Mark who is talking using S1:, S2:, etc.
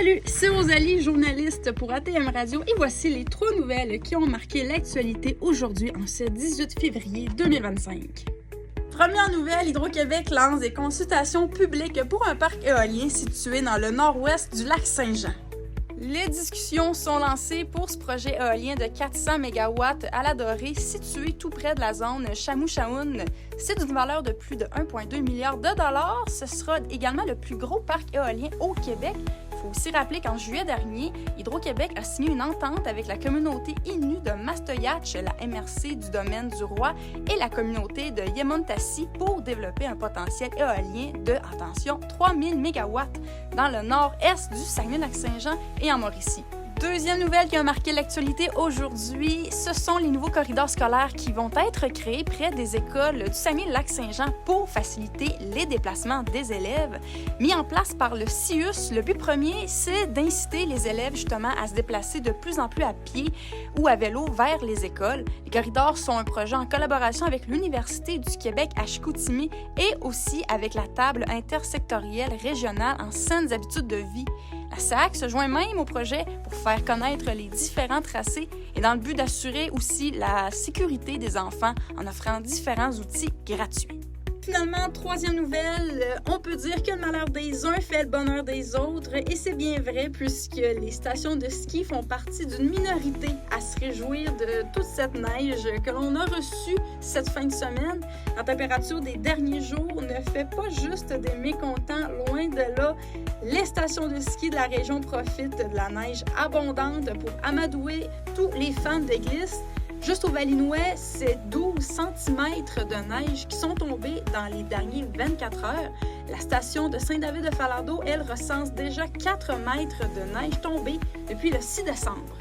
S1: Salut, c'est Rosalie, journaliste pour ATM Radio, et voici les 3 nouvelles qui ont marqué l'actualité aujourd'hui en ce 18 février 2025. Première nouvelle, Hydro-Québec lance des consultations publiques pour un parc éolien situé dans le nord-ouest du lac Saint-Jean. Les discussions sont lancées pour ce projet éolien de 400 MW à la Dorée, situé tout près de la zone Chamou-Chaoun. C'est d'une valeur de plus de 1,2 milliard de dollars. Ce sera également le plus gros parc éolien au Québec. Il faut aussi rappeler qu'en juillet dernier, Hydro-Québec a signé une entente avec la communauté Innu de Mastoyatch, la MRC du domaine du Roi, et la communauté de Yemontassi pour développer un potentiel éolien de, attention, 3000 MW dans le nord-est du Saguenay-Lac-Saint-Jean et en Mauricie. Deuxième nouvelle qui a marqué l'actualité aujourd'hui, ce sont les nouveaux corridors scolaires qui vont être créés près des écoles du Saguenay-Lac-Saint-Jean pour faciliter les déplacements des élèves. Mis en place par le CIUS, le but premier, c'est d'inciter les élèves justement à se déplacer de plus en plus à pied ou à vélo vers les écoles. Les corridors sont un projet en collaboration avec l'Université du Québec à Chicoutimi et aussi avec la table intersectorielle régionale en saines habitudes de vie. La SAC se joint même au projet pour faire connaître les différents tracés et dans le but d'assurer aussi la sécurité des enfants en offrant différents outils gratuits. Finalement, troisième nouvelle, on peut dire que le malheur des uns fait le bonheur des autres, et c'est bien vrai puisque les stations de ski font partie d'une minorité à se réjouir de toute cette neige que l'on a reçue cette fin de semaine. La température des derniers jours ne fait pas juste des mécontents, loin de là. Les stations de ski de la région profitent de la neige abondante pour amadouer tous les fans de glisse. Juste au Valinouet, c'est 12 cm de neige qui sont tombés dans les derniers 24 heures. La station de Saint-David-de-Falardeau, elle, recense déjà 4 mètres de neige tombée depuis le 6 décembre.